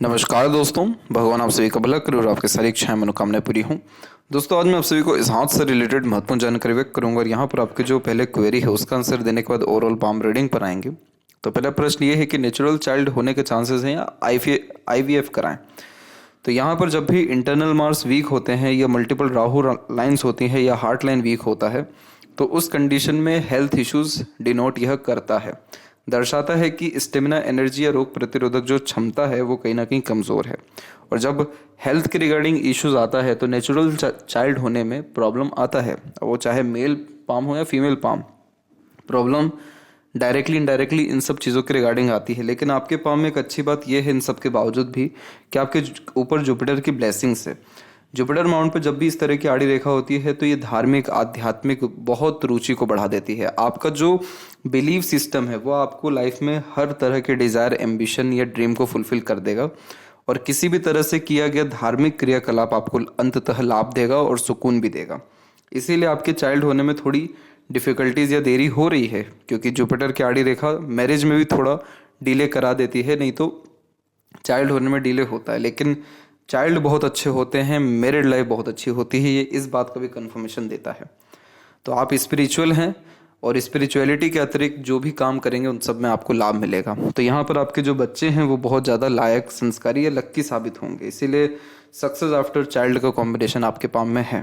नमस्कार दोस्तों, भगवान आप सभी का भला करे और आपके सारी इच्छाएं मनोकामनाएं पूरी हों। दोस्तों, आज मैं आप सभी को इस हाथ से रिलेटेड महत्वपूर्ण जानकारी व्यक्त करूंगा और यहाँ पर आपके जो पहले क्वेरी है उसका आंसर देने के बाद ओवरऑल पाम रीडिंग पर आएंगे। तो पहला प्रश्न ये है कि नेचुरल चाइल्ड होने के चांसेस हैं या IVF कराएं। तो यहाँ पर जब भी इंटरनल मार्स वीक होते हैं या मल्टीपल राहु लाइन्स होती हैं या हार्ट लाइन वीक होता है तो उस कंडीशन में हेल्थ इश्यूज डिनोट यह करता है, दर्शाता है कि स्टेमिना, एनर्जी या रोग प्रतिरोधक जो क्षमता है वो कहीं ना कहीं कमज़ोर है। और जब हेल्थ के रिगार्डिंग इश्यूज आता है तो नेचुरल चाइल्ड होने में प्रॉब्लम आता है, वो चाहे मेल पाम हो या female palm. Problem directly indirectly इन सब चीज़ों के रिगार्डिंग आती है, लेकिन आपके पाम में एक अच्छी बात यह है इन सब के बावजूद भी कि आपके ऊपर जुपिटर की ब्लेसिंग्स है। जुपिटर माउंट पे जब भी इस तरह की आड़ी रेखा होती है तो ये धार्मिक, आध्यात्मिक बहुत रुचि को बढ़ा देती है। आपका जो बिलीव सिस्टम है वो आपको लाइफ में हर तरह के डिज़ायर, एम्बिशन या ड्रीम को फुलफिल कर देगा और किसी भी तरह से किया गया धार्मिक क्रियाकलाप आपको अंततः लाभ देगा और सुकून भी देगा। इसीलिए आपके चाइल्ड होने में थोड़ी डिफ़िकल्टीज या देरी हो रही है, क्योंकि जुपिटर की आड़ी रेखा मैरिज में भी थोड़ा डिले करा देती है, नहीं तो चाइल्ड होने में डिले होता है। लेकिन चाइल्ड बहुत अच्छे होते हैं, मैरिड लाइफ बहुत अच्छी होती है, ये इस बात का भी कंफर्मेशन देता है। तो आप स्पिरिचुअल हैं और स्पिरिचुअलिटी के अतिरिक्त जो भी काम करेंगे उन सब में आपको लाभ मिलेगा। तो यहाँ पर आपके जो बच्चे हैं वो बहुत ज़्यादा लायक, संस्कारी या लक्की साबित होंगे, इसीलिए सक्सेस आफ्टर चाइल्ड का कॉम्बिनेशन आपके पाम में है।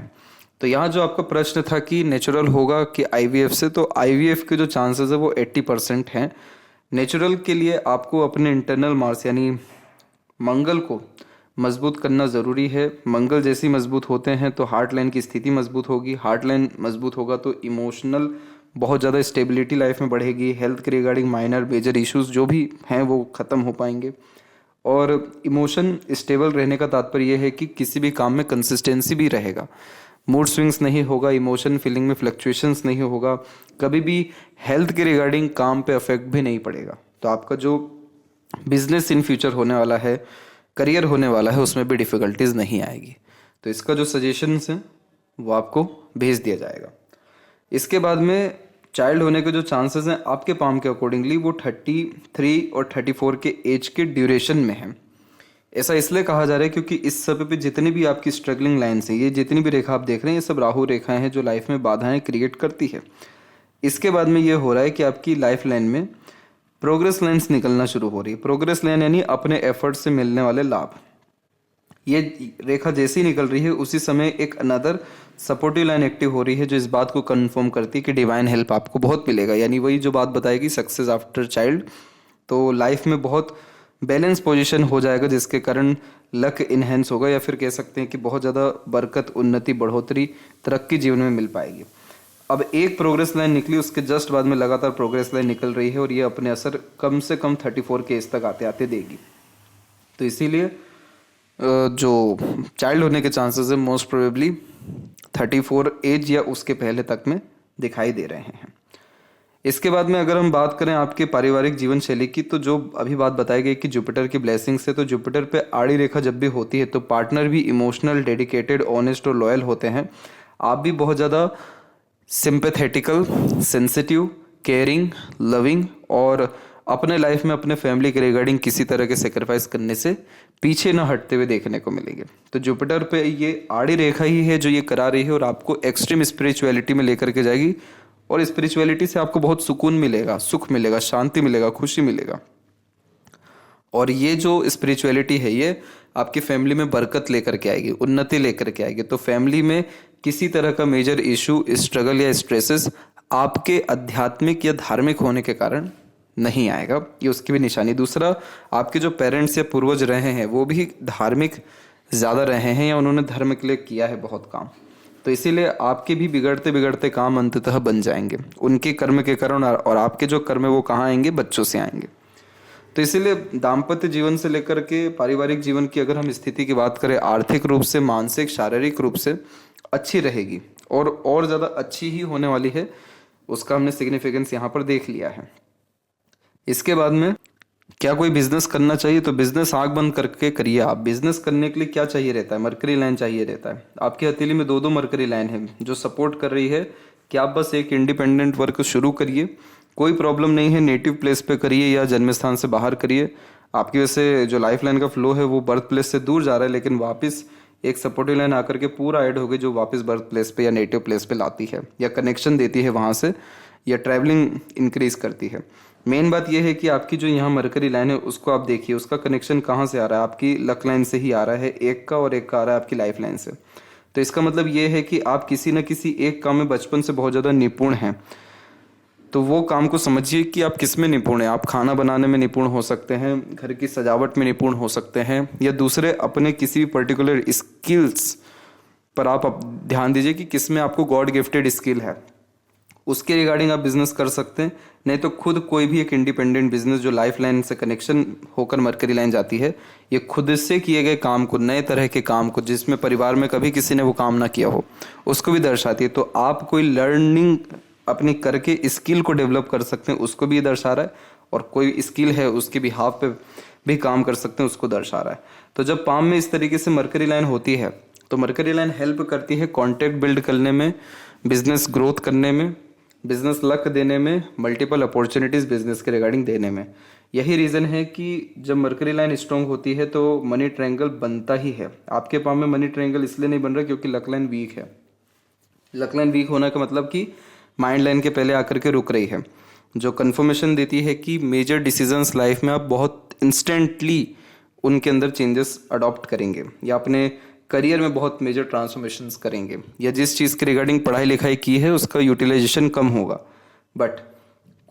तो यहाँ जो आपका प्रश्न था कि नेचुरल होगा कि IVF से, तो IVF के जो चांसेस है वो 80% हैं। नेचुरल के लिए आपको अपने इंटरनल मार्स यानी मंगल को मजबूत करना ज़रूरी है। मंगल जैसी मजबूत होते हैं तो हार्ट लाइन की स्थिति मजबूत होगी, हार्ट लाइन मजबूत होगा तो इमोशनल बहुत ज़्यादा स्टेबिलिटी लाइफ में बढ़ेगी, हेल्थ के रिगार्डिंग माइनर मेजर इश्यूज जो भी हैं वो ख़त्म हो पाएंगे। और इमोशन स्टेबल रहने का तात्पर्य यह है कि किसी भी काम में कंसिस्टेंसी भी रहेगा, मूड स्विंग्स नहीं होगा, इमोशन फीलिंग में फ्लक्चुएशंस नहीं होगा, कभी भी हेल्थ के रिगार्डिंग काम पे अफेक्ट भी नहीं पड़ेगा। तो आपका जो बिजनेस इन फ्यूचर होने वाला है, करियर होने वाला है, उसमें भी डिफ़िकल्टीज नहीं आएगी। तो इसका जो सजेशंस हैं वो आपको भेज दिया जाएगा। इसके बाद में चाइल्ड होने के जो चांसेस हैं आपके पाम के अकॉर्डिंगली वो 33 और 34 के एज के ड्यूरेशन में है। ऐसा इसलिए कहा जा रहा है क्योंकि इस समय पे जितनी भी आपकी स्ट्रगलिंग लाइन्स हैं, ये जितनी भी रेखा आप देख रहे हैं, ये सब राहु रेखाएं हैं जो लाइफ में बाधाएं क्रिएट करती है। इसके बाद में ये हो रहा है कि आपकी लाइफ लाइन में प्रोग्रेस लाइन्स निकलना शुरू हो रही है। प्रोग्रेस लाइन यानी अपने एफर्ट से मिलने वाले लाभ। ये रेखा जैसी निकल रही है उसी समय एक अनदर सपोर्टिव लाइन एक्टिव हो रही है जो इस बात को कंफर्म करती है कि डिवाइन हेल्प आपको बहुत मिलेगा, यानी वही जो बात बताएगी सक्सेस आफ्टर चाइल्ड। तो लाइफ में बहुत बैलेंस पोजीशन हो जाएगा जिसके कारण लक इन्हेंस होगा, या फिर कह सकते हैं कि बहुत ज़्यादा बरकत, उन्नति, बढ़ोतरी, तरक्की जीवन में मिल पाएगी। अब एक प्रोग्रेस लाइन निकली, उसके जस्ट बाद में लगातार प्रोग्रेस लाइन निकल रही है और ये अपने असर कम से कम 34 के एज तक आते आते देगी। तो इसीलिए जो चाइल्ड होने के चांसेस है मोस्ट प्रोबेबली 34 एज या उसके पहले तक में दिखाई दे रहे हैं। इसके बाद में अगर हम बात करें आपके पारिवारिक जीवन शैली की, तो जो अभी बात बताई गई कि जुपिटर की ब्लेसिंग से, तो जुपिटर पे आड़ी रेखा जब भी होती है तो पार्टनर भी इमोशनल, डेडिकेटेड, ऑनेस्ट और लॉयल होते हैं। आप भी बहुत ज़्यादा सिंपैथेटिकल, सेंसिटिव, केयरिंग, लविंग और अपने लाइफ में अपने फैमिली के रिगार्डिंग किसी तरह के सेक्रीफाइस करने से पीछे न हटते हुए देखने को मिलेंगे। तो जुपिटर पे ये आड़ी रेखा ही है जो ये करा रही है और आपको एक्सट्रीम स्पिरिचुअलिटी में लेकर के जाएगी और स्पिरिचुअलिटी से आपको बहुत सुकून मिलेगा, सुख मिलेगा, शांति मिलेगा, खुशी मिलेगा। और ये जो स्पिरिचुअलिटी है ये आपकी फैमिली में बरकत लेकर के आएगी, उन्नति लेकर के आएगी। तो फैमिली में किसी तरह का मेजर इशू, स्ट्रगल या स्ट्रेसेस आपके आध्यात्मिक या धार्मिक होने के कारण नहीं आएगा, ये उसकी भी निशानी। दूसरा, आपके जो पेरेंट्स या पूर्वज रहे हैं वो भी धार्मिक ज़्यादा रहे हैं या उन्होंने धर्म के लिए किया है बहुत काम, तो इसीलिए आपके भी बिगड़ते बिगड़ते काम अंततः बन जाएंगे उनके कर्म के कारण। और आपके जो कर्म है वो कहाँ आएंगे? बच्चों से आएंगे। तो इसीलिए दाम्पत्य जीवन से लेकर के पारिवारिक जीवन की अगर हम स्थिति की बात करें, आर्थिक रूप से, मानसिक, शारीरिक रूप से अच्छी रहेगी और ज़्यादा अच्छी ही होने वाली है। उसका हमने सिग्निफिकेंस यहाँ पर देख लिया है। इसके बाद में क्या कोई बिजनेस करना चाहिए? तो बिजनेस आंख बंद करके करिए। आप बिजनेस करने के लिए क्या चाहिए रहता है? मरकरी लाइन चाहिए रहता है। आपकी हथेली में दो मरकरी लाइन है जो सपोर्ट कर रही है कि आप बस एक इंडिपेंडेंट वर्क शुरू करिए, कोई प्रॉब्लम नहीं है। नेटिव प्लेस पे करिए या जन्म स्थान से बाहर करिए, आपकी वजह से जो लाइफ लाइन का फ्लो है वो बर्थ प्लेस से दूर जा रहा है, लेकिन वापस एक सपोर्टिव लाइन आकर के पूरा ऐड हो गई जो वापस बर्थ प्लेस पे या नेटिव प्लेस पे लाती है या कनेक्शन देती है वहाँ से, या ट्रैवलिंग इंक्रीज करती है। मेन बात यह है कि आपकी जो यहाँ मरकरी लाइन है उसको आप देखिए, उसका कनेक्शन कहाँ से आ रहा है, आपकी लक लाइन से ही आ रहा है एक का, और एक का आ रहा है आपकी लाइफ लाइन से। तो इसका मतलब ये है कि आप किसी न किसी एक काम में बचपन से बहुत ज़्यादा निपुण हैं। तो वो काम को समझिए कि आप किस में निपुण हैं। आप खाना बनाने में निपुण हो सकते हैं, घर की सजावट में निपुण हो सकते हैं, या दूसरे अपने किसी भी पर्टिकुलर स्किल्स पर आप ध्यान दीजिए कि किस में आपको गॉड गिफ्टेड स्किल है, उसके रिगार्डिंग आप बिजनेस कर सकते हैं। नहीं तो खुद कोई भी एक इंडिपेंडेंट बिजनेस जो लाइफ लाइन से कनेक्शन होकर मरकरी लाइन जाती है, ये खुद से किए गए काम को, नए तरह के काम को जिसमें परिवार में कभी किसी ने वो काम ना किया हो, उसको भी दर्शाती है। तो आप कोई लर्निंग अपनी करके स्किल को डेवलप कर सकते हैं, उसको भी ये दर्शा रहा है, और कोई स्किल है उसके बिहाफ पे भी काम कर सकते हैं, उसको दर्शा रहा है। तो जब पाम में इस तरीके से मरकरी लाइन होती है तो मरकरी लाइन हेल्प करती है कॉन्टैक्ट बिल्ड करने में, बिजनेस ग्रोथ करने में, बिजनेस लक देने में, मल्टीपल अपॉर्चुनिटीज बिजनेस के रिगार्डिंग देने में। यही रीज़न है कि जब मरकरी लाइन स्ट्रॉन्ग होती है तो मनी ट्रायंगल बनता ही है। आपके पाम में मनी ट्रायंगल इसलिए नहीं बन रहा क्योंकि लक लाइन वीक है। लक लाइन वीक होने का मतलब कि माइंड लाइन के पहले आकर के रुक रही है, जो कन्फर्मेशन देती है कि मेजर डिसीजंस लाइफ में आप बहुत इंस्टेंटली उनके अंदर चेंजेस अडॉप्ट करेंगे, या अपने करियर में बहुत मेजर ट्रांसफॉर्मेशंस करेंगे, या जिस चीज़ के रिगार्डिंग पढ़ाई लिखाई की है उसका यूटिलाइजेशन कम होगा। बट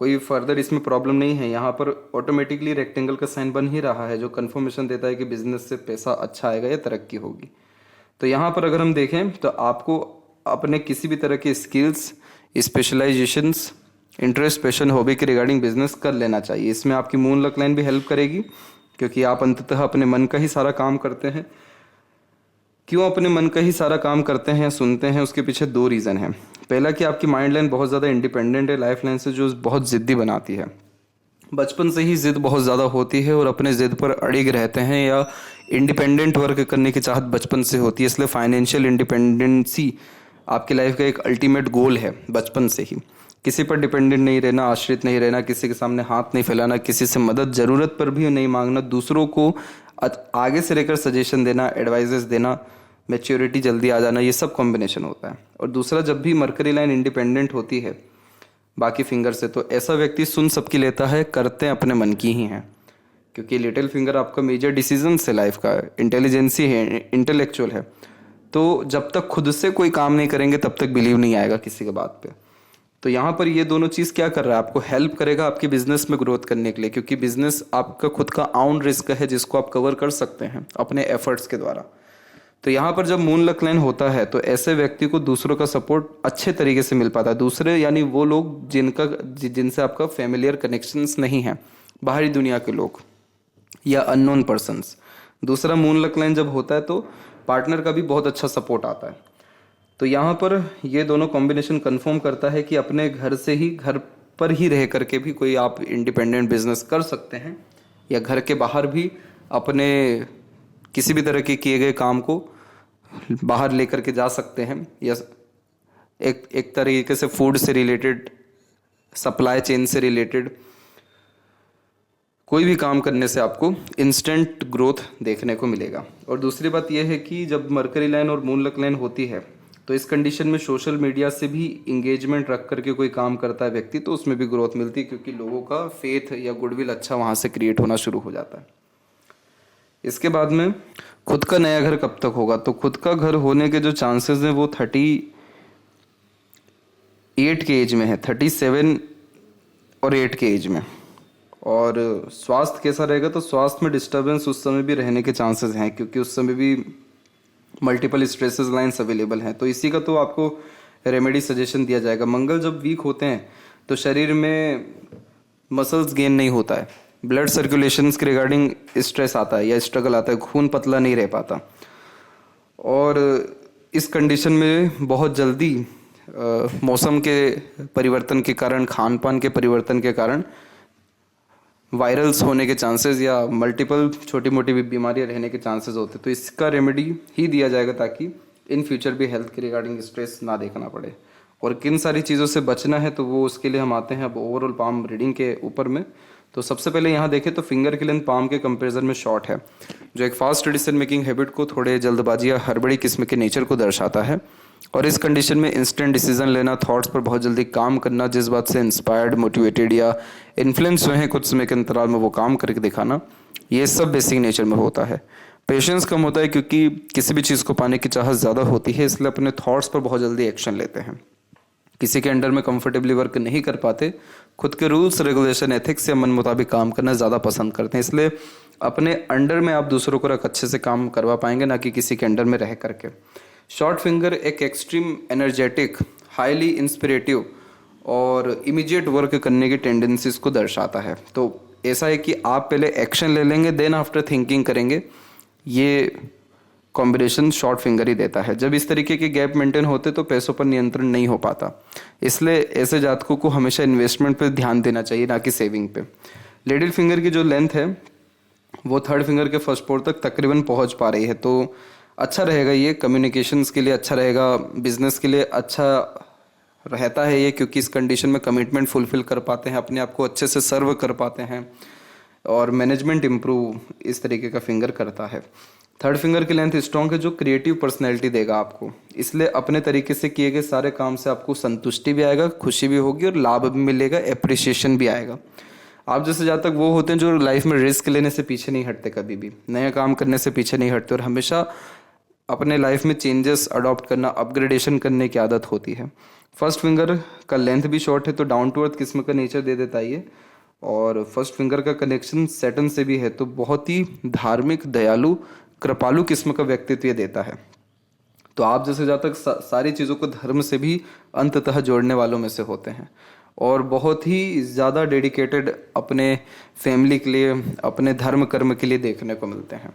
कोई फर्दर इसमें प्रॉब्लम नहीं है। यहाँ पर ऑटोमेटिकली रेक्टेंगल का साइन बन ही रहा है जो कन्फर्मेशन देता है कि बिजनेस से पैसा अच्छा आएगा या तरक्की होगी। तो यहाँ पर अगर हम देखें तो आपको अपने किसी भी तरह के skills, specialisations, interest, passion, hobby के रिगार्डिंग बिजनेस कर लेना चाहिए। इसमें आपकी मून लक लाइन भी हेल्प करेगी क्योंकि आप अंततः अपने मन का ही सारा काम करते हैं। क्यों अपने मन का ही सारा काम करते हैं या सुनते हैं, उसके पीछे दो रीज़न हैं। पहला कि आपकी माइंड लाइन बहुत ज़्यादा इंडिपेंडेंट है लाइफ लाइन से, जो बहुत ज़िद्दी बनाती है। बचपन से ही ज़िद बहुत ज़्यादा होती है और अपने ज़िद पर अड़िग रहते हैं, या इंडिपेंडेंट वर्क करने की चाहत बचपन से होती है। इसलिए फाइनेंशियल इंडिपेंडेंसी आपकी लाइफ का एक अल्टीमेट गोल है बचपन से ही। किसी पर डिपेंडेंट नहीं रहना, आश्रित नहीं रहना, किसी के सामने हाथ नहीं फैलाना, किसी से मदद ज़रूरत पर भी नहीं मांगना, दूसरों को आगे से रहकर सजेशन देना, एडवाइजेस देना, मैच्योरिटी जल्दी आ जाना, ये सब कॉम्बिनेशन होता है। और दूसरा, जब भी मरकरी लाइन इंडिपेंडेंट होती है बाकी फिंगर से, तो ऐसा व्यक्ति सुन सबकी लेता है, करते अपने मन की ही हैं, क्योंकि लिटिल फिंगर आपका मेजर डिसीजन है लाइफ का, इंटेलिजेंसी है, इंटेलेक्चुअल है। तो जब तक खुद से कोई काम नहीं करेंगे तब तक बिलीव नहीं आएगा किसी के बात पे। तो यहाँ पर ये दोनों चीज़ क्या कर रहा है, आपको हेल्प करेगा आपके बिजनेस में ग्रोथ करने के लिए, क्योंकि बिजनेस आपका खुद का आउन रिस्क है जिसको आप कवर कर सकते हैं अपने एफर्ट्स के द्वारा। तो यहाँ पर जब मून लक लाइन होता है तो ऐसे व्यक्ति को दूसरों का सपोर्ट अच्छे तरीके से मिल पाता है। दूसरे यानी वो लोग जिनसे आपका फैमिलियर कनेक्शंस नहीं है, बाहरी दुनिया के लोग या अननोन पर्सन्स। दूसरा, मून लक लाइन जब होता है तो पार्टनर का भी बहुत अच्छा सपोर्ट आता है। तो यहाँ पर ये दोनों कॉम्बिनेशन कंफर्म करता है कि अपने घर से ही, घर पर ही रह करके भी कोई आप इंडिपेंडेंट बिजनेस कर सकते हैं, या घर के बाहर भी अपने किसी भी तरह के किए गए काम को बाहर लेकर के जा सकते हैं, या एक तरीके से फूड से रिलेटेड, सप्लाई चेन से रिलेटेड कोई भी काम करने से आपको इंस्टेंट ग्रोथ देखने को मिलेगा। और दूसरी बात यह है कि जब मरकरी लाइन और मून लक लाइन होती है तो इस कंडीशन में सोशल मीडिया से भी इंगेजमेंट रख करके कोई काम करता है व्यक्ति, तो उसमें भी ग्रोथ मिलती है, क्योंकि लोगों का फेथ या गुडविल अच्छा वहाँ से क्रिएट होना शुरू हो जाता है। इसके बाद में खुद का नया घर कब तक होगा, तो खुद का घर होने के जो चांसेस हैं वो 38 के एज में है, 37 और 8 के एज में। और स्वास्थ्य कैसा रहेगा, तो स्वास्थ्य में डिस्टर्बेंस उस समय भी रहने के चांसेस हैं, क्योंकि उस समय भी मल्टीपल स्ट्रेसेस लाइन्स अवेलेबल हैं। तो इसी का तो आपको रेमेडी सजेशन दिया जाएगा। मंगल जब वीक होते हैं तो शरीर में मसल्स गेन नहीं होता है, ब्लड सर्कुलेशंस के रिगार्डिंग स्ट्रेस आता है या स्ट्रगल आता है, खून पतला नहीं रह पाता। और इस कंडीशन में बहुत जल्दी मौसम के परिवर्तन के कारण, खान पान के परिवर्तन के कारण वायरल्स होने के चांसेस या मल्टीपल छोटी मोटी बीमारियां रहने के चांसेस होते हैं। तो इसका रेमेडी ही दिया जाएगा ताकि इन फ्यूचर भी हेल्थ के रिगार्डिंग स्ट्रेस ना देखना पड़े। और किन सारी चीज़ों से बचना है तो वो उसके लिए हम आते हैं अब ओवरऑल पाम रीडिंग के ऊपर में। तो सबसे पहले यहाँ देखें तो फिंगर की लेंथ पाम के कंपैरिजन में शॉर्ट है, जो एक फास्ट डिसीजन मेकिंग हैबिट को, थोड़े जल्दबाजी या हड़बड़ी किस्म के नेचर को दर्शाता है। और इस कंडीशन में इंस्टेंट डिसीजन लेना, थॉट्स पर बहुत जल्दी काम करना, जिस बात से इंस्पायर्ड, मोटिवेटेड या इन्फ्लुएंस हुए हैं कुछ समय के अंतराल में वो काम करके दिखाना, ये सब बेसिक नेचर में होता है। पेशेंस कम होता है क्योंकि किसी भी चीज़ को पाने की चाहत ज़्यादा होती है, इसलिए अपने थॉट्स पर बहुत जल्दी एक्शन लेते हैं। किसी के अंडर में कंफर्टेबली वर्क नहीं कर पाते, खुद के रूल्स रेगुलेशन एथिक्स या मन मुताबिक काम करना ज़्यादा पसंद करते हैं, इसलिए अपने अंडर में आप दूसरों को रख अच्छे से काम करवा पाएंगे, ना कि किसी के अंडर में रह करके। शॉर्ट फिंगर एक एक्सट्रीम एनर्जेटिक, हाईली इंस्पिरेटिव और इमीडिएट वर्क करने की टेंडेंसीज को दर्शाता है। तो ऐसा है कि आप पहले एक्शन ले लेंगे, देन आफ्टर थिंकिंग करेंगे, ये कॉम्बिनेशन शॉर्ट फिंगर ही देता है। जब इस तरीके के गैप मेंटेन होते तो पैसों पर नियंत्रण नहीं हो पाता, इसलिए ऐसे जातकों को हमेशा इन्वेस्टमेंट पे ध्यान देना चाहिए, ना कि सेविंग पे। लिटिल फिंगर की जो लेंथ है वो थर्ड फिंगर के फर्स्ट पोर तक तकरीबन पहुंच पा रही है, तो अच्छा रहेगा ये, कम्युनिकेशंस के लिए अच्छा रहेगा, बिजनेस के लिए अच्छा रहता है ये, क्योंकि इस कंडीशन में कमिटमेंट फुलफिल कर पाते हैं, अपने आप को अच्छे से सर्व कर पाते हैं और मैनेजमेंट इम्प्रूव इस तरीके का फिंगर करता है। थर्ड फिंगर की लेंथ स्ट्रॉन्ग है, जो क्रिएटिव पर्सनैलिटी देगा आपको, इसलिए अपने तरीके से किए गए सारे काम से आपको संतुष्टि भी आएगा, खुशी भी होगी और लाभ भी मिलेगा, एप्रिसिएशन भी आएगा। आप जैसे जहाँ तक वो होते हैं जो लाइफ में रिस्क लेने से पीछे नहीं हटते, कभी भी नया काम करने से पीछे नहीं हटते और हमेशा अपने लाइफ में चेंजेस अडॉप्ट करना, अपग्रेडेशन करने की आदत होती है। फर्स्ट फिंगर का लेंथ भी शॉर्ट है, तो डाउन टू अर्थ किस्म का नेचर दे देता है ये। और फर्स्ट फिंगर का कनेक्शन सैटर्न से भी है, तो बहुत ही धार्मिक, दयालु, कृपालु किस्म का व्यक्तित्व ये देता है। तो आप जैसे जहाँ तक सारी चीज़ों को धर्म से भी अंततः जोड़ने वालों में से होते हैं और बहुत ही ज़्यादा डेडिकेटेड अपने फैमिली के लिए, अपने धर्म कर्म के लिए देखने को मिलते हैं।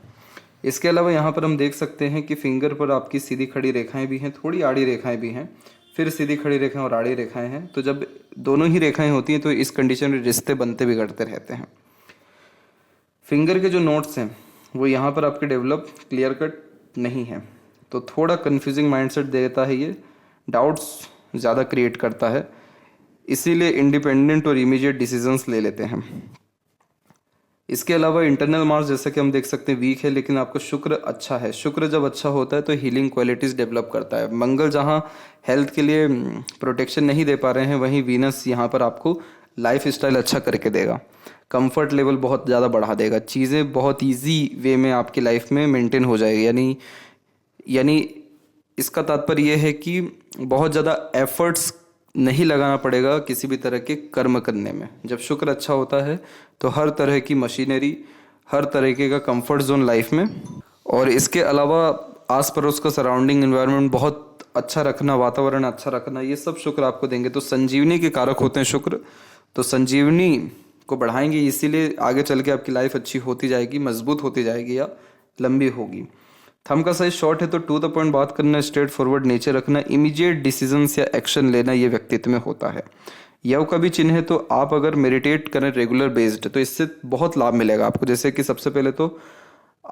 इसके अलावा यहाँ पर हम देख सकते हैं कि फिंगर पर आपकी सीधी खड़ी रेखाएं भी हैं, थोड़ी आड़ी रेखाएं भी हैं, फिर सीधी खड़ी रेखाएं और आड़ी रेखाएं हैं। तो जब दोनों ही रेखाएं होती हैं तो इस कंडीशन में रिश्ते बनते बिगड़ते रहते हैं। फिंगर के जो नोट्स हैं वो यहाँ पर आपके डेवलप क्लियर कट नहीं है, तो थोड़ा कंफ्यूजिंग माइंडसेट देता है ये, डाउट्स ज़्यादा क्रिएट करता है, इसीलिए इंडिपेंडेंट और इमीडिएट डिसीजंस ले लेते हैं। इसके अलावा इंटरनल मार्क्स जैसा कि हम देख सकते हैं वीक है, लेकिन आपका शुक्र अच्छा है। शुक्र जब अच्छा होता है तो हीलिंग क्वालिटीज़ डेवलप करता है। मंगल जहाँ हेल्थ के लिए प्रोटेक्शन नहीं दे पा रहे हैं, वहीं वीनस यहाँ पर आपको लाइफ स्टाइल अच्छा करके देगा, कंफर्ट लेवल बहुत ज़्यादा बढ़ा देगा, चीज़ें बहुत ईजी वे में आपकी लाइफ में मेंटेन हो जाएगी। यानी इसका तात्पर्य यह है कि बहुत ज़्यादा एफर्ट्स नहीं लगाना पड़ेगा किसी भी तरह के कर्म करने में। जब शुक्र अच्छा होता है तो हर तरह की मशीनरी, हर तरीके का कंफर्ट जोन लाइफ में, और इसके अलावा आस पड़ोस का सराउंडिंग एनवायरनमेंट बहुत अच्छा रखना, वातावरण अच्छा रखना, ये सब शुक्र आपको देंगे। तो संजीवनी के कारक होते हैं शुक्र, तो संजीवनी को बढ़ाएंगे, इसीलिए आगे चल के आपकी लाइफ अच्छी होती जाएगी, मजबूत होती जाएगी या लंबी होगी। थंब का साइज शॉर्ट है, तो टू द पॉइंट बात करना, स्ट्रेट फॉरवर्ड नेचर रखना, इमीडिएट डिसीजंस या एक्शन लेना, ये व्यक्तित्व में होता है। यव का भी चिन्ह है, तो आप अगर मेडिटेट करें रेगुलर बेस्ड तो इससे बहुत लाभ मिलेगा आपको। जैसे कि सबसे पहले तो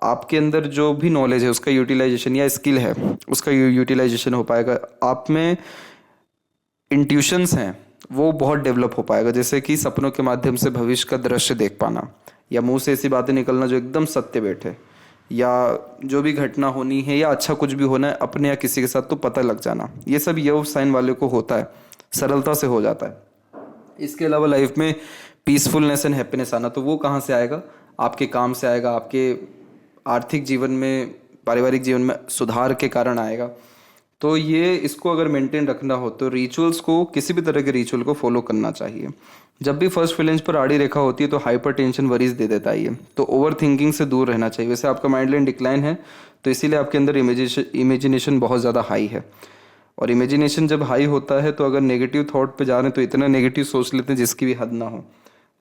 आपके अंदर जो भी नॉलेज है उसका यूटिलाइजेशन, या स्किल है उसका यूटिलाइजेशन हो पाएगा। आप में इंट्यूशंस हैं वो बहुत डेवलप हो पाएगा, जैसे कि सपनों के माध्यम से भविष्य का दृश्य देख पाना, या मुंह से ऐसी बातें निकलना जो एकदम सत्य बैठे, या जो भी घटना होनी है या अच्छा कुछ भी होना है अपने या किसी के साथ तो पता लग जाना, ये सब यव साइन वाले को होता है, सरलता से हो जाता है। इसके अलावा लाइफ में पीसफुलनेस एंड हैप्पीनेस आना, तो वो कहाँ से आएगा? आपके काम से आएगा, आपके आर्थिक जीवन में, पारिवारिक जीवन में सुधार के कारण आएगा। तो ये इसको अगर मेंटेन रखना हो तो रिचुअल्स को, किसी भी तरह के रिचुअल को फॉलो करना चाहिए। जब भी फर्स्ट फ्लेंज पर आड़ी रेखा होती है तो हाइपर टेंशन वरीज दे देता है ये, तो ओवर थिंकिंग से दूर रहना चाहिए। वैसे आपका माइंड लाइन डिक्लाइन है तो इसीलिए आपके अंदर इमेजिनेशन बहुत ज़्यादा हाई है, और इमेजिनेशन जब हाई होता है तो अगर नेगेटिव थॉट पे जा रहे हैं तो इतना नेगेटिव सोच लेते हैं जिसकी भी हद ना हो।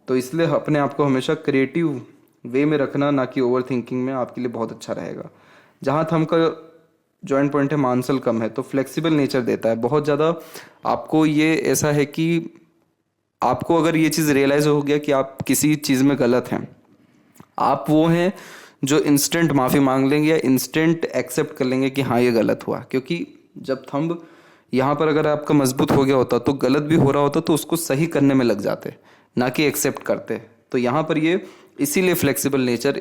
तो इसलिए अपने आप को हमेशा क्रिएटिव वे में रखना, ना कि ओवर थिंकिंग में, आपके लिए बहुत अच्छा रहेगा। जहाँ थंब का जॉइंट पॉइंट है मांसल कम है, तो फ्लेक्सिबल नेचर देता है बहुत ज़्यादा आपको। ये ऐसा है कि आपको अगर ये चीज़ रियलाइज़ हो गया कि आप किसी चीज़ में गलत हैं, आप वो हैं जो इंस्टेंट माफ़ी मांग लेंगे या इंस्टेंट एक्सेप्ट कर लेंगे कि हाँ ये गलत हुआ। क्योंकि जब थंब यहाँ पर अगर आपका मजबूत हो गया होता तो गलत भी हो रहा होता तो उसको सही करने में लग जाते, ना कि एक्सेप्ट करते। तो यहाँ पर ये इसीलिए फ्लेक्सिबल नेचर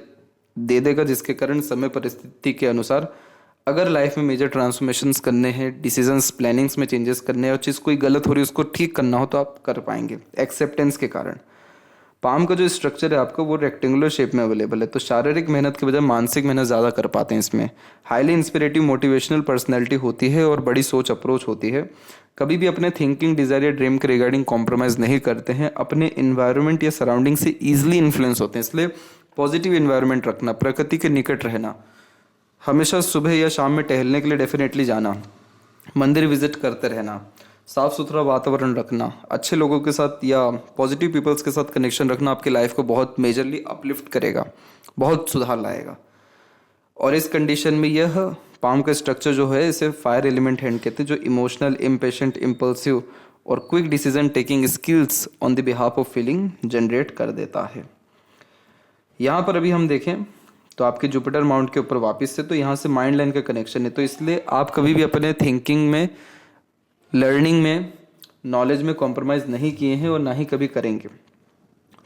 दे देगा, जिसके कारण समय परिस्थिति के अनुसार अगर लाइफ में मेजर ट्रांसफॉर्मेशंस करने हैं, डिसीजंस प्लानिंग्स में चेंजेस करने हैं और चीज़ कोई गलत हो रही है उसको ठीक करना हो तो आप कर पाएंगे एक्सेप्टेंस के कारण। पाम का जो स्ट्रक्चर है आपका वो रेक्टेंगुलर शेप में अवेलेबल है, तो शारीरिक मेहनत के बजाय मानसिक मेहनत ज़्यादा कर पाते हैं इसमें। हाईली इंस्पिरेटिव मोटिवेशनल पर्सनैलिटी होती है और बड़ी सोच अप्रोच होती है। कभी भी अपने थिंकिंग, डिज़ायर या ड्रीम के रिगार्डिंग कॉम्प्रोमाइज़ नहीं करते हैं। अपने इन्वायरमेंट या सराउंडिंग से ईजिली इन्फ्लुएंस होते हैं, इसलिए पॉजिटिव इन्वायरमेंट रखना, प्रकृति के निकट रहना, हमेशा सुबह या शाम में टहलने के लिए डेफिनेटली जाना, मंदिर विजिट करते रहना, साफ सुथरा वातावरण रखना, अच्छे लोगों के साथ या पॉजिटिव पीपल्स के साथ कनेक्शन रखना आपकी लाइफ को बहुत मेजरली अपलिफ्ट करेगा, बहुत सुधार लाएगा। और इस कंडीशन में यह पाम का स्ट्रक्चर जो है इसे फायर एलिमेंट हैंड कहते हैं, जो इमोशनल, इम्पेशेंट, इम्पल्सिव और quick decision taking skills on the behalf of feeling generate कर देता है। यहाँ पर अभी हम देखें तो आपके जुपिटर माउंट के ऊपर वापस से, तो यहाँ से माइंड लाइन का कनेक्शन है, तो इसलिए आप कभी भी अपने थिंकिंग में, लर्निंग में, नॉलेज में कॉम्प्रोमाइज़ नहीं किए हैं और ना ही कभी करेंगे।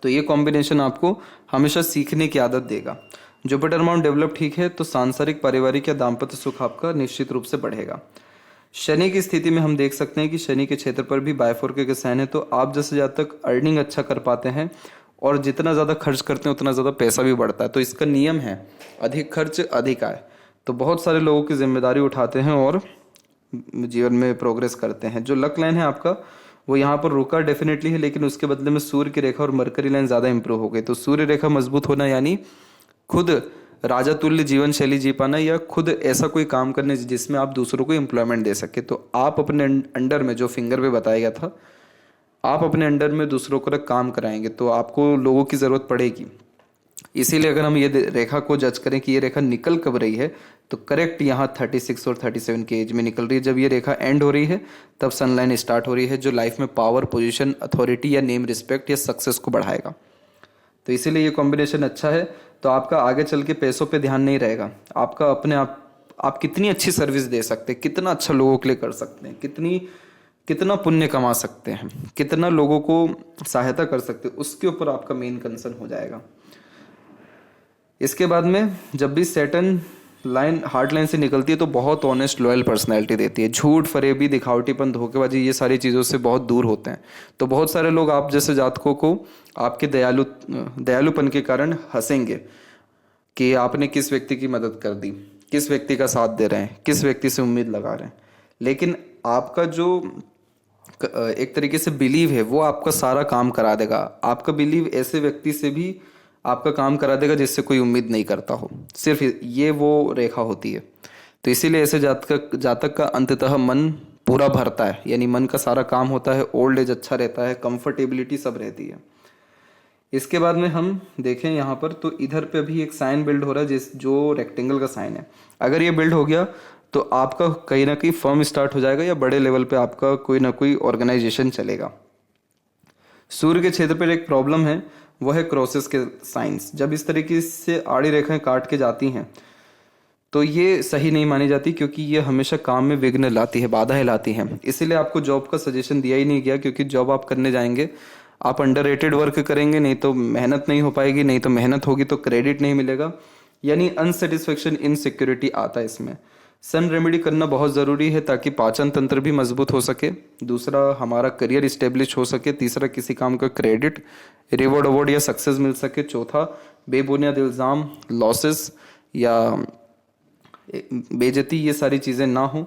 तो ये कॉम्बिनेशन आपको हमेशा सीखने की आदत देगा। जुपिटर माउंट डेवलप ठीक है तो सांसारिक, पारिवारिक या दाम्पत्य सुख आपका निश्चित रूप से बढ़ेगा। शनि की स्थिति में हम देख सकते हैं कि शनि के क्षेत्र पर भी बायफोर्के के साइन है, तो आप जैसे ज़्यादा तक अर्निंग अच्छा कर पाते हैं और जितना ज़्यादा खर्च करते हैं उतना ज़्यादा पैसा भी बढ़ता है। तो इसका नियम है अधिक खर्च अधिक आय। तो बहुत सारे लोगों की जिम्मेदारी उठाते हैं और जीवन में प्रोग्रेस करते हैं। जो लक लाइन है आपका वो यहाँ पर रुका डेफिनेटली है, लेकिन उसके बदले में सूर्य की रेखा और मरकरी लाइन ज़्यादा इंप्रूव हो गई। तो सूर्य रेखा मजबूत होना यानी खुद राजा तुल्य जीवन शैली जी पाना या खुद ऐसा कोई काम करने जिसमें आप दूसरों को एम्प्लॉयमेंट दे सके। तो आप अपने अंडर में, जो फिंगर पे बताया गया था, आप अपने अंडर में दूसरों को काम कराएंगे तो आपको लोगों की ज़रूरत पड़ेगी। इसीलिए अगर हम ये रेखा को जज करें कि ये रेखा निकल कब रही है, तो करेक्ट यहाँ 36 और 37 के एज में निकल रही है। जब ये रेखा एंड हो रही है तब सनलाइन स्टार्ट हो रही है, जो लाइफ में पावर, पोजीशन, अथॉरिटी या नेम, रिस्पेक्ट या सक्सेस को बढ़ाएगा। तो इसीलिए ये कॉम्बिनेशन अच्छा है। तो आपका आगे चल के पैसों पे ध्यान नहीं रहेगा, आपका अपने आप कितनी अच्छी सर्विस दे सकते हैं, कितना अच्छा लोगों के लिए कर सकते हैं, कितना पुण्य कमा सकते हैं, कितना लोगों को सहायता कर सकते हैं, उसके ऊपर आपका मेन कंसर्न हो जाएगा। इसके बाद में जब भी सैटर्न लाइन हार्ट लाइन से निकलती है तो बहुत ऑनेस्ट, लॉयल पर्सनैलिटी देती है। झूठ, फरेबी, दिखावटीपन, धोखेबाजी, ये सारी चीज़ों से बहुत दूर होते हैं। तो बहुत सारे लोग आप जैसे जातकों को आपके दयालुपन के कारण हंसेंगे कि आपने किस व्यक्ति की मदद कर दी, किस व्यक्ति का साथ दे रहे हैं, किस व्यक्ति से उम्मीद लगा रहे हैं। लेकिन आपका जो एक तरीके से बिलीव है वो आपका सारा काम करा देगा। आपका बिलीव ऐसे व्यक्ति से भी आपका काम करा देगा जिससे कोई उम्मीद नहीं करता हो। सिर्फ ये वो रेखा होती है। तो इसीलिए ऐसे जातक का अंततः मन पूरा भरता है, यानी मन का सारा काम होता है, ओल्ड एज अच्छा रहता है, कंफर्टेबिलिटी सब रहती है। इसके बाद में हम देखें यहाँ पर तो इधर पे भी एक साइन बिल्ड हो रहा है जो रेक्टेंगल का साइन है। अगर ये बिल्ड हो गया तो आपका कहीं ना कहीं फर्म स्टार्ट हो जाएगा या बड़े लेवल पे आपका कोई ना कोई ऑर्गेनाइजेशन चलेगा। सूर्य के क्षेत्र पर एक प्रॉब्लम है, वह है क्रॉसेस के साइंस। जब इस तरीके से आड़ी रेखाएं काट के जाती हैं तो ये सही नहीं मानी जाती, क्योंकि ये हमेशा काम में विघ्न लाती है, बाधाएं लाती हैं। इसीलिए आपको जॉब का सजेशन दिया ही नहीं गया, क्योंकि जॉब आप करने जाएंगे आप अंडररेटेड वर्क करेंगे, नहीं तो मेहनत नहीं हो पाएगी, नहीं तो मेहनत होगी तो क्रेडिट नहीं मिलेगा, यानी अनसेटिस्फेक्शन, इनसिक्योरिटी आता है इसमें। सन रेमेडी करना बहुत ज़रूरी है ताकि पाचन तंत्र भी मजबूत हो सके, दूसरा हमारा करियर इस्टेब्लिश हो सके, तीसरा किसी काम का क्रेडिट, रिवॉर्ड, अवार्ड या सक्सेस मिल सके, चौथा बेबुनियाद इल्ज़ाम, लॉसेस या बेइज्जती, ये सारी चीज़ें ना हो,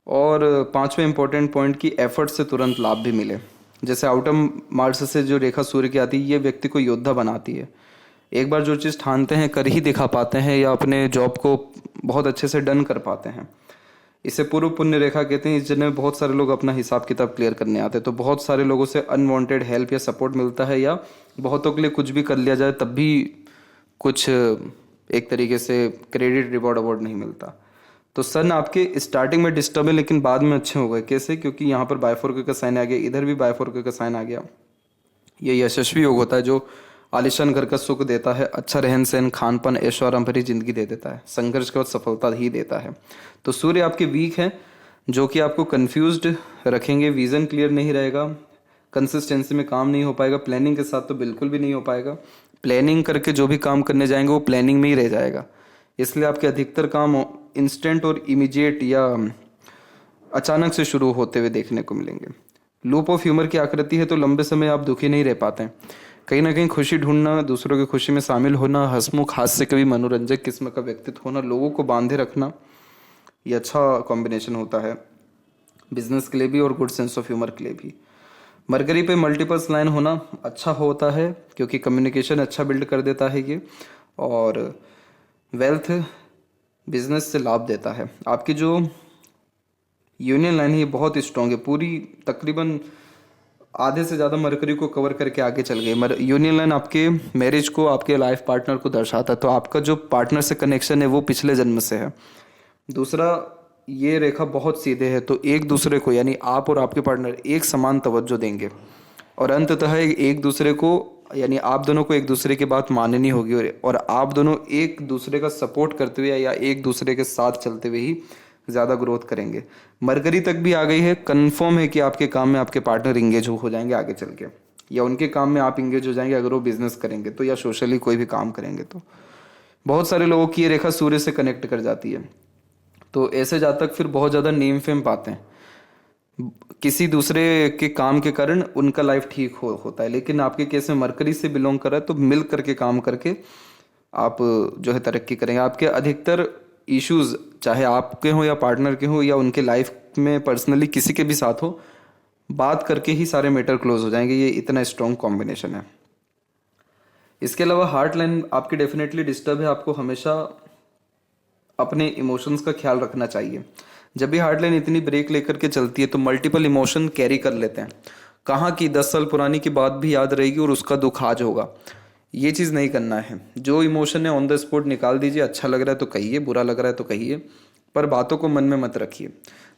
और पांचवें इंपॉर्टेंट पॉइंट की एफर्ट से तुरंत लाभ भी मिले। जैसे आउटम मार्स से जो रेखा सूर्य की आती है ये व्यक्ति को योद्धा बनाती है। एक बार जो चीज़ ठानते हैं कर ही दिखा पाते हैं, या अपने जॉब को बहुत अच्छे से डन कर पाते हैं। इसे पूर्व पुण्य रेखा कहते हैं, जिनमें बहुत सारे लोग अपना हिसाब किताब क्लियर करने आते हैं। तो बहुत सारे लोगों से अनवांटेड हेल्प या सपोर्ट मिलता है, या बहुतों के लिए कुछ भी कर लिया जाए तब भी कुछ एक तरीके से क्रेडिट, रिवॉर्ड, अवार्ड नहीं मिलता। तो सन आपके स्टार्टिंग में डिस्टर्ब है लेकिन बाद में अच्छे हो गए। कैसे? क्योंकि यहाँ पर बायफोर्के का साइन आ गया, इधर भी बायफोर्के का साइन आ गया। ये यशस्वी योग होता है जो आलिशान घर का सुख देता है, अच्छा रहन सहन, खान पान, ऐशो आराम भरी जिंदगी दे देता है, संघर्ष के बाद सफलता ही देता है। तो सूर्य आपके वीक है जो कि आपको कंफ्यूज्ड रखेंगे, विजन क्लियर नहीं रहेगा, कंसिस्टेंसी में काम नहीं हो पाएगा, प्लानिंग के साथ तो बिल्कुल भी नहीं हो पाएगा। प्लानिंग करके जो भी काम करने जाएंगे वो प्लानिंग में ही रह जाएगा। इसलिए आपके अधिकतर काम इंस्टेंट और इमीडिएट या अचानक से शुरू होते हुए देखने को मिलेंगे। लूप ऑफ ह्यूमर की आकृति है तो लंबे समय आप दुखी नहीं रह पाते हैं। कहीं ना कहीं खुशी ढूंढना, दूसरों की खुशी में शामिल होना, हंसमुख हास्य कभी मनोरंजक किस्म का व्यक्तित्व होना, लोगों को बांधे रखना, ये अच्छा कॉम्बिनेशन होता है बिजनेस के लिए भी और गुड सेंस ऑफ ह्यूमर के लिए भी। मरकरी पे मल्टीपल्स लाइन होना अच्छा होता है क्योंकि कम्युनिकेशन अच्छा बिल्ड कर देता है ये, और वेल्थ बिजनेस से लाभ देता है। आपकी जो यूनियन लाइन है ये बहुत स्ट्रांग है, पूरी तकरीबन आधे से ज़्यादा मरकरी को कवर करके आगे चल गई। यूनियन लाइन आपके मैरिज को, आपके लाइफ पार्टनर को दर्शाता है, तो आपका जो पार्टनर से कनेक्शन है वो पिछले जन्म से है। दूसरा, ये रेखा बहुत सीधे है तो एक दूसरे को यानी आप और आपके पार्टनर एक समान तवज्जो देंगे, और अंततः एक दूसरे को यानी आप दोनों को एक दूसरे की बात माननी होगी, और आप दोनों एक दूसरे का सपोर्ट करते हुए या एक दूसरे के साथ चलते हुए ही ज़्यादा ग्रोथ करेंगे। मरकरी तक भी आ गई है, कंफर्म है कि आपके काम में आपके पार्टनर इंगेज हो जाएंगे आगे चल के, या उनके काम में आप इंगेज हो जाएंगे अगर वो बिजनेस करेंगे तो, या सोशली कोई भी काम करेंगे तो। बहुत सारे लोगों की ये रेखा सूर्य से कनेक्ट कर जाती है, तो ऐसे जातक फिर बहुत ज़्यादा नेम फेम पाते हैं, किसी दूसरे के काम के कारण उनका लाइफ ठीक होता है। लेकिन आपके केस में मरकरी से बिलोंग कर रहा है तो मिल करके काम करके आप जो है तरक्की करेंगे। आपके अधिकतर इश्यूज चाहे आपके हो या पार्टनर के हो या उनके लाइफ में पर्सनली किसी के भी साथ हो, बात करके ही सारे मैटर क्लोज हो जाएंगे। ये इतना स्ट्रॉन्ग कॉम्बिनेशन है। इसके अलावा हार्ट लाइन आपकी डेफिनेटली डिस्टर्ब है, आपको हमेशा अपने इमोशंस का ख्याल रखना चाहिए। जब भी हार्ट लाइन इतनी ब्रेक लेकर के चलती है तो मल्टीपल इमोशन कैरी कर लेते हैं, कहाँ की 10 साल पुरानी की बात भी याद रहेगी और उसका दुख आज होगा। ये चीज़ नहीं करना है। जो इमोशन है ऑन द स्पॉट निकाल दीजिए, अच्छा लग रहा है तो कहिए, बुरा लग रहा है तो कहिए, पर बातों को मन में मत रखिए।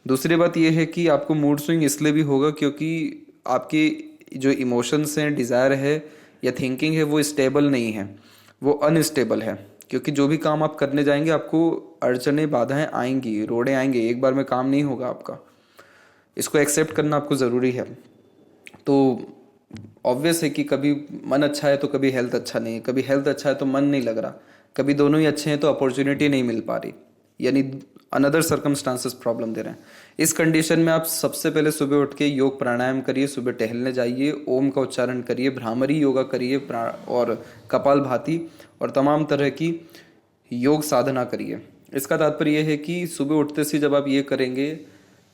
दूसरी बात यह है कि आपको मूड स्विंग इसलिए भी होगा क्योंकि आपकी जो इमोशंस हैं, डिज़ायर है या थिंकिंग है वो स्टेबल नहीं है, वो अनस्टेबल है। क्योंकि जो भी काम आप करने जाएंगे आपको अड़चनें, बाधाएं आएंगी, रोड़े आएंगे, एक बार में काम नहीं होगा आपका। इसको एक्सेप्ट करना आपको ज़रूरी है। तो ऑब्वियस है कि कभी मन अच्छा है तो कभी हेल्थ अच्छा नहीं है, कभी हेल्थ अच्छा है तो मन नहीं लग रहा, कभी दोनों ही अच्छे हैं तो अपॉर्चुनिटी नहीं मिल पा रही, यानी अनदर सर्कमस्टांसेस प्रॉब्लम दे रहे हैं। इस कंडीशन में आप सबसे पहले सुबह उठ के योग प्राणायाम करिए, सुबह टहलने जाइए, ओम का उच्चारण करिए, भ्रामरी योगा करिए और कपालभाति और तमाम तरह की योग साधना करिए। इसका तात्पर्य यह है कि सुबह उठते से जब आप ये करेंगे,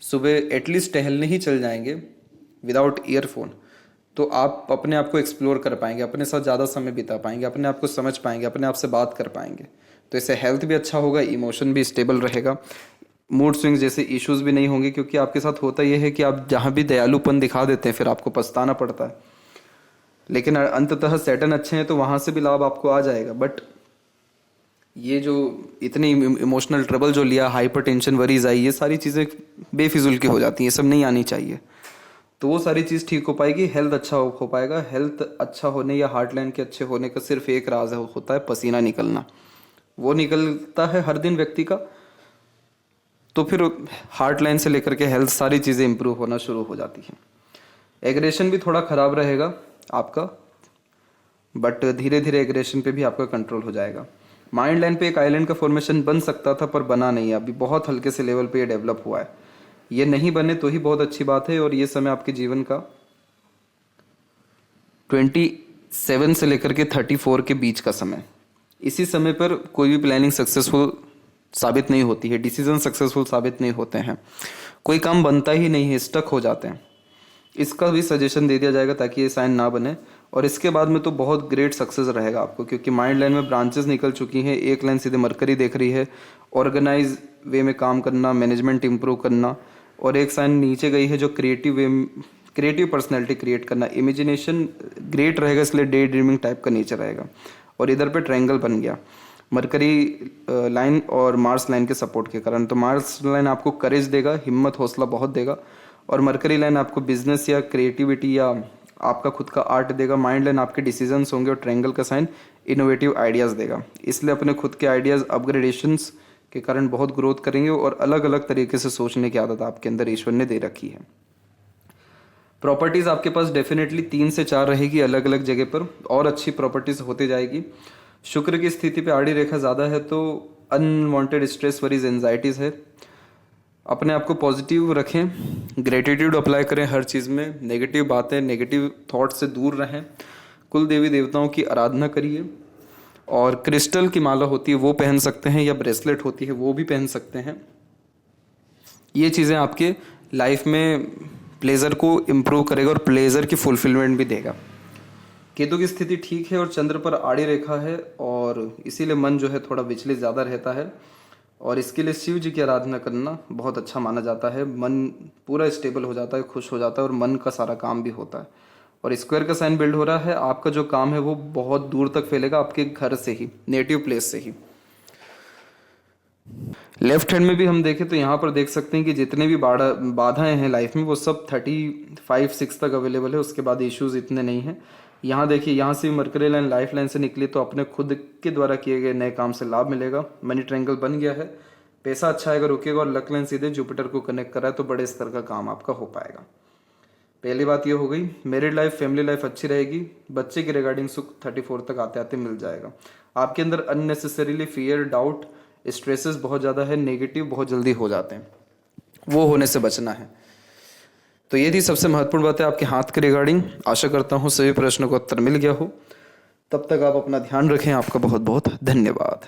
सुबह एटलीस्ट टहलने ही चल जाएंगे विदाउट ईयरफोन, तो आप अपने आप को एक्सप्लोर कर पाएंगे, अपने साथ ज़्यादा समय बिता पाएंगे, अपने आप को समझ पाएंगे, अपने आप से बात कर पाएंगे। तो इससे हेल्थ भी अच्छा होगा, इमोशन भी स्टेबल रहेगा, मूड स्विंग्स जैसे इश्यूज भी नहीं होंगे। क्योंकि आपके साथ होता यह है कि आप जहाँ भी दयालुपन दिखा देते हैं फिर आपको पछताना पड़ता है, लेकिन अंततः सैटर्न अच्छे हैं तो वहाँ से भी लाभ आपको आ जाएगा। बट ये जो इतनी इमोशनल ट्रबल जो लिया, हाइपर टेंशन, वरीज आई, ये सारी चीज़ें बेफिजुल की हो जाती हैं, ये सब नहीं आनी चाहिए। तो वो सारी चीज़ ठीक हो पाएगी, हेल्थ अच्छा हो पाएगा। हेल्थ अच्छा होने या हार्ट लाइन के अच्छे होने का सिर्फ एक राज है, होता है पसीना निकलना। वो निकलता है हर दिन व्यक्ति का, तो फिर हार्ट लाइन से लेकर के हेल्थ सारी चीज़ें इंप्रूव होना शुरू हो जाती हैं। एग्रेशन भी थोड़ा ख़राब रहेगा आपका, बट धीरे धीरे एग्रेशन पे भी आपका कंट्रोल हो जाएगा। माइंड लाइन पे एक आइलैंड का फॉर्मेशन बन सकता था पर बना नहीं है, अभी बहुत हल्के से लेवल पे ये डेवलप हुआ है। ये नहीं बने तो ही बहुत अच्छी बात है। और ये समय आपके जीवन का 27 से लेकर के 34 के बीच का समय, इसी समय पर कोई भी प्लानिंग सक्सेसफुल साबित नहीं होती है, डिसीजन सक्सेसफुल साबित नहीं होते हैं, कोई काम बनता ही नहीं है, स्टक हो जाते हैं। इसका भी सजेशन दे दिया जाएगा ताकि ये साइन ना बने। और इसके बाद में तो बहुत ग्रेट सक्सेस रहेगा आपको, क्योंकि माइंड लाइन में ब्रांचेस निकल चुकी हैं, एक लाइन सीधे मरकरी देख रही है, ऑर्गेनाइज वे में काम करना, मैनेजमेंट इंप्रूव करना, और एक साइन नीचे गई है जो क्रिएटिव पर्सनैलिटी क्रिएट करना, इमेजिनेशन ग्रेट रहेगा, इसलिए डे ड्रीमिंग टाइप का नेचर रहेगा। और इधर पे ट्रायंगल बन गया मरकरी लाइन और मार्स लाइन के सपोर्ट के कारण। तो मार्स लाइन आपको करेज देगा, हिम्मत हौसला बहुत देगा, और मरकरी लाइन आपको बिजनेस या क्रिएटिविटी या आपका खुद का आर्ट देगा। माइंड लाइन आपके डिसीजंस होंगे, और ट्रायंगल का साइन इनोवेटिव आइडियाज़ देगा। इसलिए अपने खुद के आइडियाज़ अपग्रेडेशंस के कारण बहुत ग्रोथ करेंगे, और अलग अलग तरीके से सोचने की आदत आपके अंदर ईश्वर ने दे रखी है। प्रॉपर्टीज़ आपके पास डेफिनेटली 3 से 4 रहेगी अलग अलग जगह पर, और अच्छी प्रॉपर्टीज़ होती जाएगी। शुक्र की स्थिति पे आड़ी रेखा ज़्यादा है तो अनवांटेड स्ट्रेस वरीज एंजाइटीज़ है। अपने आप को पॉजिटिव रखें, ग्रेटिट्यूड अप्लाई करें हर चीज़ में, नेगेटिव बातें नेगेटिव थॉट से दूर रहें, कुल देवी देवताओं की आराधना करिए, और क्रिस्टल की माला होती है वो पहन सकते हैं, या ब्रेसलेट होती है वो भी पहन सकते हैं। ये चीज़ें आपके लाइफ में प्लेजर को इम्प्रूव करेगा और प्लेजर की फुलफिलमेंट भी देगा। केतु की स्थिति ठीक है और चंद्र पर आड़ी रेखा है, और इसीलिए मन जो है थोड़ा विचलित ज़्यादा रहता है, और इसके लिए शिव जी की आराधना करना बहुत अच्छा माना जाता है। मन पूरा स्टेबल हो जाता है, खुश हो जाता है, और मन का सारा काम भी होता है। और स्क्वायर का साइन बिल्ड हो रहा है, आपका जो काम है वो बहुत दूर तक फैलेगा, आपके घर से ही, नेटिव प्लेस से ही। लेफ्ट हैंड में भी हम देखें तो यहाँ पर देख सकते हैं कि जितने भी बाधाएं हैं लाइफ में वो सब 35-6 तक अवेलेबल है, उसके बाद इश्यूज इतने नहीं हैं। यहाँ देखिए, यहाँ से मरकरी लाइन लाइफ लाइन से निकली तो अपने खुद के द्वारा किए गए नए काम से लाभ मिलेगा। मनी ट्रायंगल बन गया है, पैसा अच्छा आएगा, रुकेगा, और लक लाइन सीधे जुपिटर को कनेक्ट करा है तो बड़े स्तर का काम आपका हो पाएगा। पहली बात ये हो गई। मैरिड लाइफ, फैमिली लाइफ अच्छी रहेगी। बच्चे की रिगार्डिंग सुख 34 तक आते आते मिल जाएगा। आपके अंदर अननेसेसरीली फियर, डाउट, स्ट्रेसेस बहुत ज़्यादा है, नेगेटिव बहुत जल्दी हो जाते हैं, वो होने से बचना है। तो ये थी सबसे महत्वपूर्ण बात है आपके हाथ के रिगार्डिंग। आशा करता हूँ सभी प्रश्नों का उत्तर मिल गया हो। तब तक आप अपना ध्यान रखें। आपका बहुत बहुत धन्यवाद।